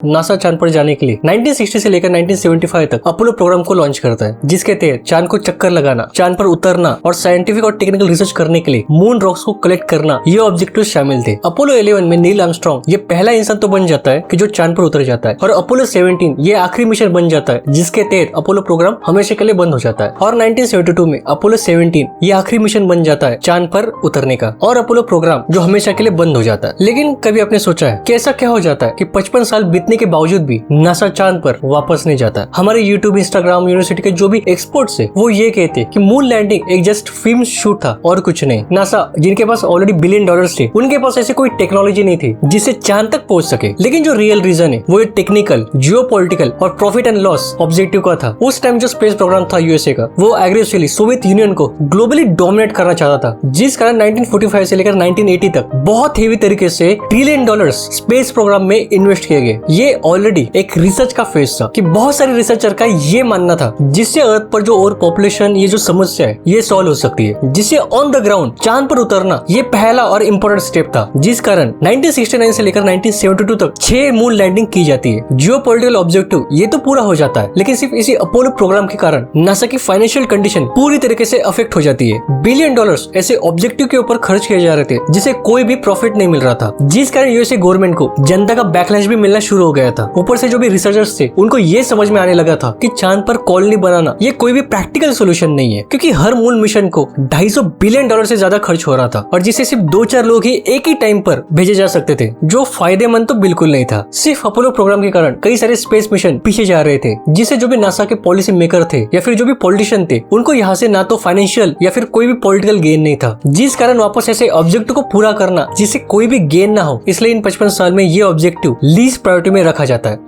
NASA चांद पर जाने के लिए 1960 से लेकर 1975 तक अपोलो प्रोग्राम को लॉन्च करता है, जिसके तहत चांद को चक्कर लगाना, चांद पर उतरना और साइंटिफिक और टेक्निकल रिसर्च करने के लिए मून रॉक्स को कलेक्ट करना, ये ऑब्जेक्टिव शामिल थे। अपोलो 11 में नील आर्मस्ट्रांग ये पहला इंसान तो बन जाता है कि जो चांद पर उतर जाता है, और अपोलो 17 ये आखिरी मिशन बन जाता है जिसके तहत अपोलो प्रोग्राम हमेशा के लिए बंद हो जाता है। और 1972 में अपोलो 17 ये आखिरी मिशन बन जाता है चांद पर उतरने का, और अपोलो प्रोग्राम जो हमेशा के लिए बंद हो जाता है। लेकिन कभी आपने सोचा है कि ऐसा क्या हो जाता है कि 55 साल बीतने के बावजूद भी नासा चांद पर वापस नहीं जाता? हमारे यूट्यूब, इंस्टाग्राम, यूनिवर्सिटी के जो भी एक्सपर्ट्स है वो ये कहते कि मून लैंडिंग एक जस्ट फिल्म शूट था और कुछ नहीं। नासा जिनके पास ऑलरेडी $1 बिलियन थे, उनके पास ऐसी कोई टेक्नोलॉजी नहीं थी जिससे चांद तक पहुंच सके। लेकिन जो रियल रीजन है वो टेक्निकल, जियोपॉलिटिकल और प्रॉफिट एंड लॉस ऑब्जेक्टिव का था। उस टाइम जो स्पेस प्रोग्राम था यूएसए का, वो एग्रेसिवली सोवियत यूनियन को ग्लोबली डोमिनेट करना चाहता था, जिस कारण 1945 से लेकर 1980 तक बहुत हेवी तरीके से $1 ट्रिलियन स्पेस प्रोग्राम में इन्वेस्ट किए गए। ये ऑलरेडी एक रिसर्च का फेज था कि बहुत सारे रिसर्चर का ये मानना था जिससे अर्थ पर जो और पॉपुलेशन, ये जो समस्या है ये सॉल्व हो सकती है, जिससे ऑन द ग्राउंड चांद पर उतरना ये पहला और इम्पोर्टेंट स्टेप था, जिस कारण 1969 से लेकर 1972 तक 6 मून लैंडिंग की जाती है। जियोपॉलिटिकल ऑब्जेक्टिव ये तो पूरा हो जाता है, लेकिन सिर्फ इसी अपोलो प्रोग्राम के कारण नासा की फाइनेंशियल कंडीशन पूरी तरीके से अफेक्ट हो जाती है। $1 बिलियन ऐसे ऑब्जेक्टिव के ऊपर खर्च किए जा रहे थे जिसे कोई भी प्रॉफिट नहीं मिल रहा था, जिस कारण यूएसए गवर्नमेंट को जनता का बैकलैश भी मिलना शुरू हो गया था। ऊपर से जो भी रिसर्चर्स थे उनको ये समझ में आने लगा था कि चांद पर कॉलोनी बनाना ये कोई भी प्रैक्टिकल सोल्यूशन नहीं है, क्योंकि हर मून मिशन को $250 बिलियन से ज्यादा खर्च हो रहा था, और जिसे सिर्फ 2-4 लोग ही एक ही टाइम पर भेजे जा सकते थे, जो फायदेमंद तो बिल्कुल नहीं था। सिर्फ अपोलो प्रोग्राम के कारण कई सारे स्पेस मिशन पीछे जा रहे थे, जिससे जो भी नासा के पॉलिसी मेकर थे या फिर जो भी पॉलिटिशियन थे, उनको यहाँ से ना तो फाइनेंशियल या फिर कोई भी पॉलिटिकल गेन नहीं था, जिस कारण वापस ऐसे ऑब्जेक्टिव को पूरा करना जिससे कोई भी गेन ना हो, इसलिए इन 55 साल में ये ऑब्जेक्टिव लीस्ट प्रायोरिटी में रखा जाता है।